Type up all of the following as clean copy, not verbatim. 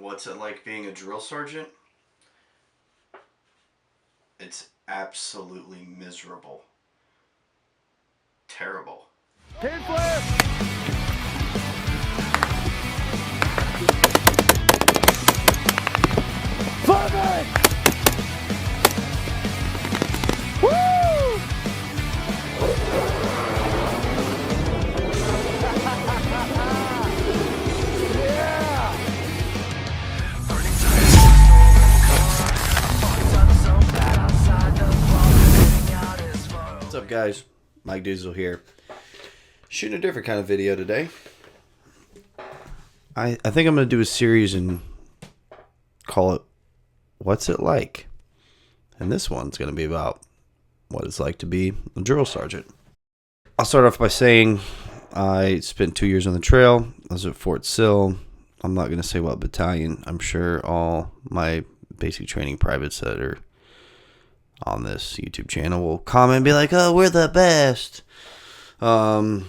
What's it like being a drill sergeant? It's absolutely miserable. Terrible. Kid flip! Flip! Woo! Yeah! What's up, guys? Mike Diesel here. Shooting a different kind of video today. I think I'm going to do a series and call it What's It Like? And this one's going to be about what it's like to be a drill sergeant. I'll start off by saying I spent 2 years on the trail. I was at Fort Sill. I'm not going to say what battalion. I'm sure all my basic training privates that are on this YouTube channel will comment and be like, oh, we're the best. But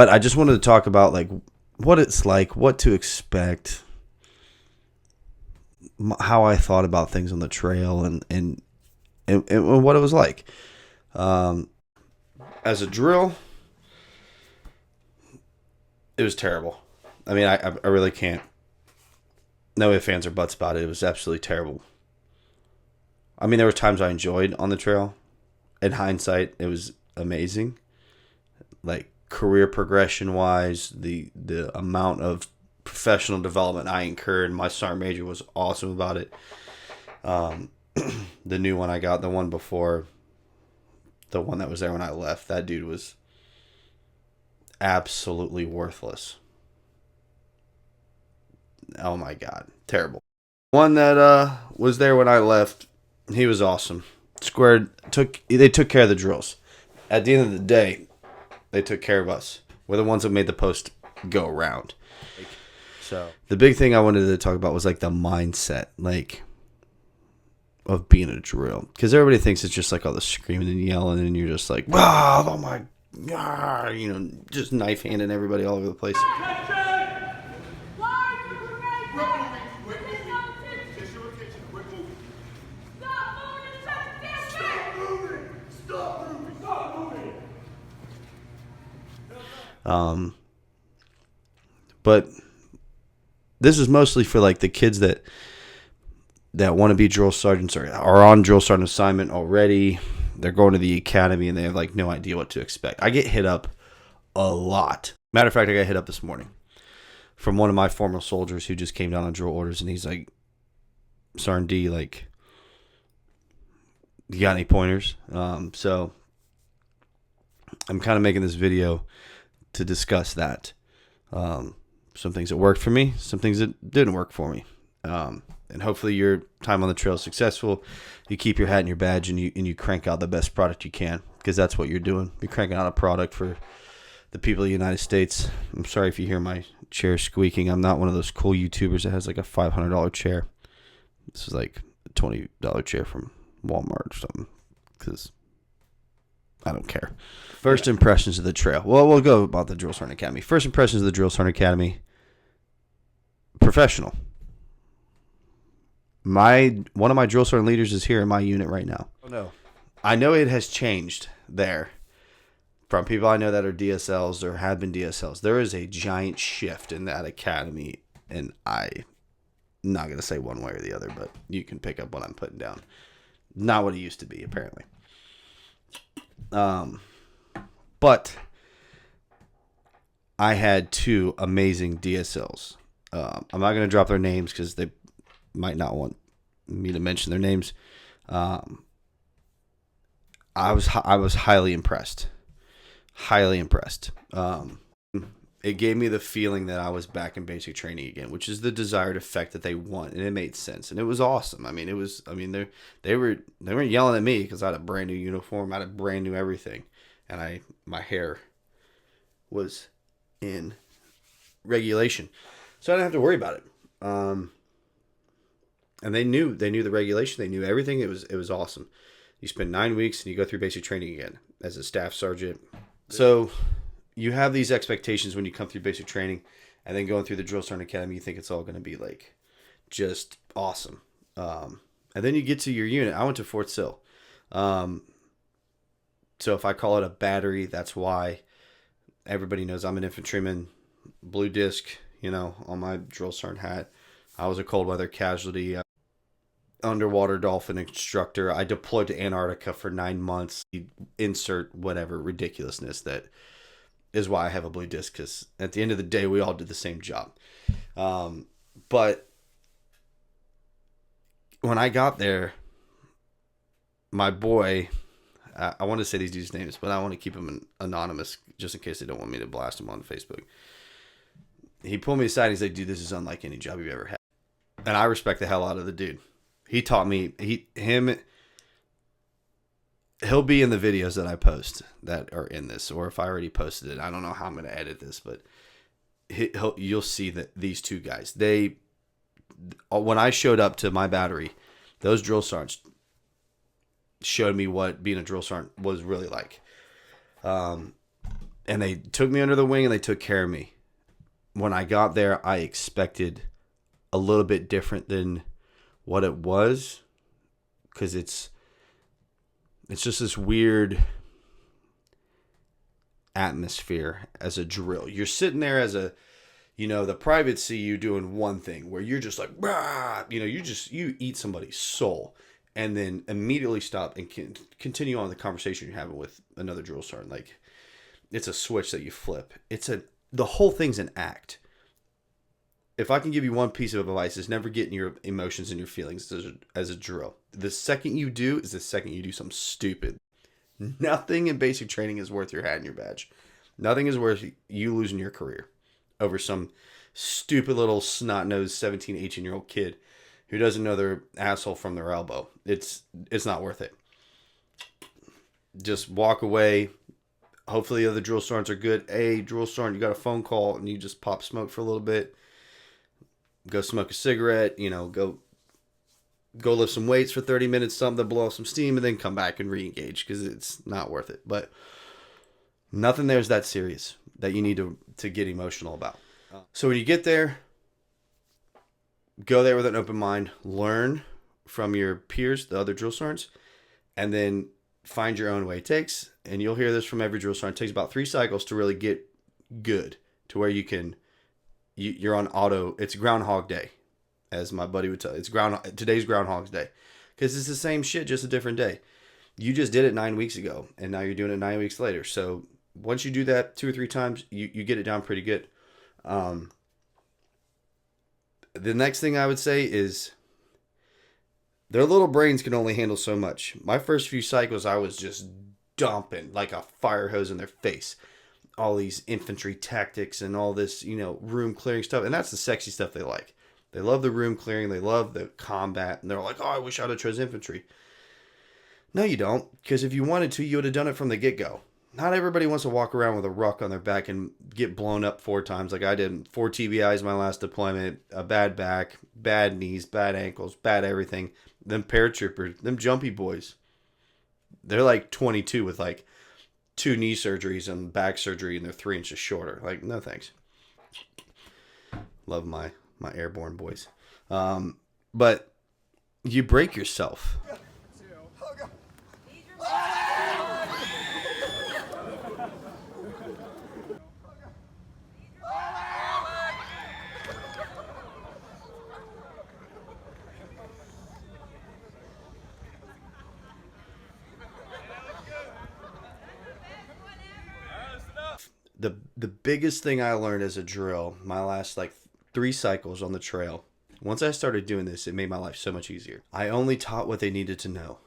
I just wanted to talk about like what it's like, what to expect, how I thought about things on the trail, and what it was like. As a drill, it was terrible. I mean, I really can't. No ifs, ands, or buts about it. It was absolutely terrible. I mean, there were times I enjoyed on the trail. In hindsight, it was amazing. Like career progression wise, the amount of professional development I incurred. My sergeant major was awesome about it. The new one I got, the one before, the one that was there when I left, that dude was absolutely worthless. Oh my God, terrible. One that was there when I left, he was awesome. They took care of the drills. At the end of the day, they took care of us. We're the ones that made the post go around. So, The big thing I wanted to talk about was like the mindset, like of being a drill, because everybody thinks it's just like all the screaming and yelling, and you're just like, oh my God, just knife handing everybody all over the place. But this is mostly for like the kids that want to be drill sergeants or are on drill sergeant assignment already. They're going to the academy and they have like no idea what to expect. I get hit up a lot. Matter of fact, I got hit up this morning from one of my former soldiers who just came down on drill orders, and he's like, Sergeant D, like, you got any pointers? So I'm kind of making this video to discuss that. Some things that worked for me, some things that didn't work for me. And hopefully your time on the trail is successful. You keep your hat and your badge, and you crank out the best product you can, because that's what you're doing. You're cranking out a product for the people of the United States. I'm sorry if you hear my chair squeaking. I'm not one of those cool YouTubers that has like a $500 chair. This is like a $20 chair from Walmart or something, because I don't care. First impressions of the trail. Well, we'll go about the Drill Sergeant Academy. First impressions of the Drill Sergeant Academy. Professional. One of my drill sergeant leaders is here in my unit right now. Oh no. I know it has changed there. From people I know that are DSLs or have been DSLs, there is a giant shift in that academy, and I'm not going to say one way or the other, but you can pick up what I'm putting down. Not what it used to be, apparently. But I had two amazing DSLs. I'm not going to drop their names because they might not want me to mention their names. I was highly impressed. Highly impressed. It gave me the feeling that I was back in basic training again, which is the desired effect that they want, and it made sense, and it was awesome. I mean, they weren't yelling at me because I had a brand new uniform, I had a brand new everything, and my hair was in regulation, so I didn't have to worry about it. And they knew the regulation, they knew everything. It was awesome. You spend 9 weeks and you go through basic training again as a staff sergeant. So you have these expectations when you come through basic training, and then going through the Drill Sergeant Academy, you think it's all going to be like just awesome. And then you get to your unit. I went to Fort Sill. So if I call it a battery, that's why. Everybody knows I'm an infantryman, blue disc, on my drill sergeant hat. I was a cold weather casualty, underwater dolphin instructor. I deployed to Antarctica for 9 months. Insert whatever ridiculousness that is why I have a blue disc, because at the end of the day, we all did the same job. But when I got there, my boy, I want to say these dudes' names, but I want to keep them anonymous just in case they don't want me to blast them on Facebook. He pulled me aside. He's like, dude, this is unlike any job you've ever had. And I respect the hell out of the dude. He taught me, he'll be in the videos that I post that are in this, or if I already posted it, I don't know how I'm going to edit this, but you'll see that these two guys, when I showed up to my battery, those drill sergeants showed me what being a drill sergeant was really like. And they took me under the wing and they took care of me. When I got there, I expected a little bit different than what it was, because it's just this weird atmosphere as a drill. You're sitting there as the privates see you doing one thing where you're just like, you eat somebody's soul, and then immediately stop and continue on the conversation you're having with another drill sergeant. Like, it's a switch that you flip. The whole thing's an act. If I can give you one piece of advice, is never get in your emotions and your feelings as a drill. The second you do is the second you do something stupid. Nothing in basic training is worth your hat and your badge. Nothing is worth you losing your career over some stupid little snot-nosed 17, 18-year-old kid who doesn't know their asshole from their elbow. It's not worth it. Just walk away. Hopefully the other drill sergeants are good. Hey, drill sergeant, you got a phone call, and you just pop smoke for a little bit. Go smoke a cigarette, go lift some weights for 30 minutes, something to blow off some steam, and then come back and re-engage, because it's not worth it. But nothing there is that serious that you need to get emotional about. So when you get there, go there with an open mind, learn from your peers, the other drill sergeants, and then find your own way. It takes, and you'll hear this from every drill sergeant, it takes about 3 cycles to really get good to where you're on auto. It's Groundhog Day, as my buddy would tell you. Today's Groundhog's Day, because it's the same shit, just a different day. You just did it 9 weeks ago, and now you're doing it 9 weeks later. So once you do that 2 or 3 times, you get it down pretty good. The next thing I would say is their little brains can only handle so much. My first few cycles, I was just dumping like a fire hose in their face. All these infantry tactics and all this, room clearing stuff. And that's the sexy stuff they like. They love the room clearing. They love the combat. And they're like, oh, I wish I'd have chose infantry. No, you don't. Because if you wanted to, you would have done it from the get-go. Not everybody wants to walk around with a ruck on their back and get blown up 4 times like I did. 4 TBIs my last deployment, a bad back, bad knees, bad ankles, bad everything. Them paratroopers, them jumpy boys, they're like 22 with like 2 knee surgeries and back surgery, and they're 3 inches shorter. Like, no thanks. Love my airborne boys. But you break yourself. The biggest thing I learned as a drill, my last 3 cycles on the trail, once I started doing this, it made my life so much easier. I only taught what they needed to know.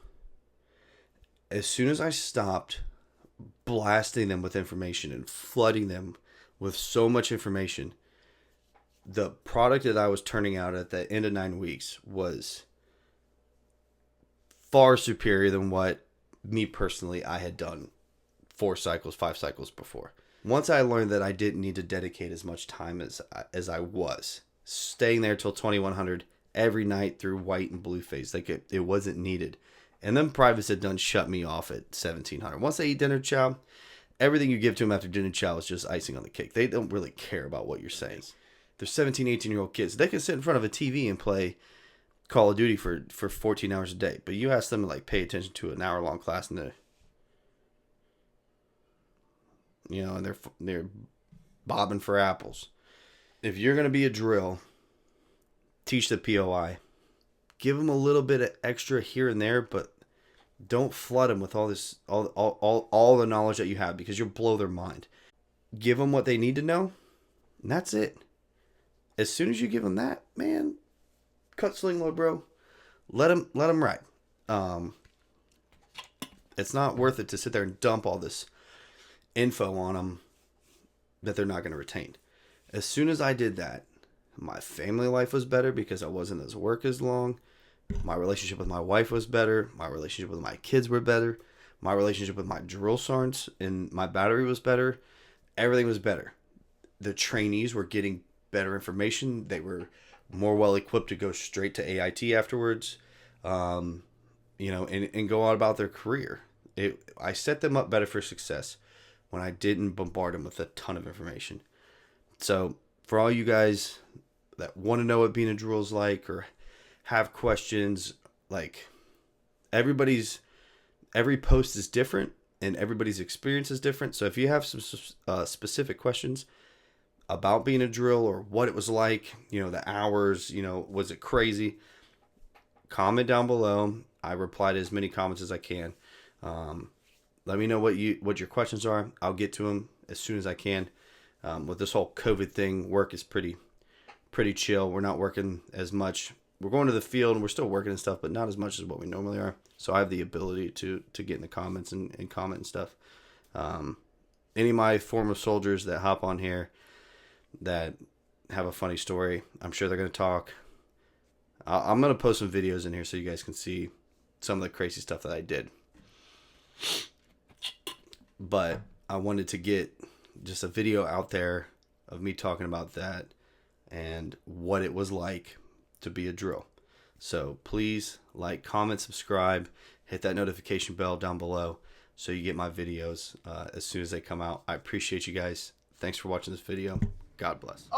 As soon as I stopped blasting them with information and flooding them with so much information, the product that I was turning out at the end of 9 weeks was far superior than what me personally I had done 4 cycles, 5 cycles before. Once I learned that I didn't need to dedicate as much time as I was, staying there till 2100 every night through white and blue phase, it wasn't needed. And then privates had done shut me off at 1700. Once they eat dinner chow, everything you give to them after dinner chow is just icing on the cake. They don't really care about what you're saying. They're 17, 18-year-old kids. They can sit in front of a TV and play Call of Duty for 14 hours a day. But you ask them to like pay attention to an hour-long class, and and they're bobbing for apples. If you're going to be a drill, teach the POI. Give them a little bit of extra here and there, but don't flood them with all the knowledge that you have, because you'll blow their mind. Give them what they need to know, and that's it. As soon as you give them that, man, cut sling load, bro. Let them ride. It's not worth it to sit there and dump all this info on them that they're not going to retain. As soon as I did that, my family life was better because I wasn't as work as long. My relationship with my wife was better. My relationship with my kids were better. My relationship with my drill sergeants and my battery was better. Everything was better. The trainees were getting better information. They were more well equipped to go straight to AIT afterwards, and go on about their career. I set them up better for success when I didn't bombard them with a ton of information. So for all you guys that want to know what being a drill is like, or have questions, like every post is different and everybody's experience is different. So if you have some specific questions about being a drill or what it was like, the hours, was it crazy? Comment down below. I reply to as many comments as I can. Let me know what your questions are. I'll get to them as soon as I can. With this whole COVID thing, work is pretty chill. We're not working as much. We're going to the field and we're still working and stuff, but not as much as what we normally are. So I have the ability to get in the comments and comment and stuff. Any of my former soldiers that hop on here that have a funny story, I'm sure they're going to talk. I'm going to post some videos in here so you guys can see some of the crazy stuff that I did. But I wanted to get just a video out there of me talking about that and what it was like to be a drill. So please like, comment, subscribe, hit that notification bell down below so you get my videos as soon as they come out. I appreciate you guys. Thanks for watching this video. God bless.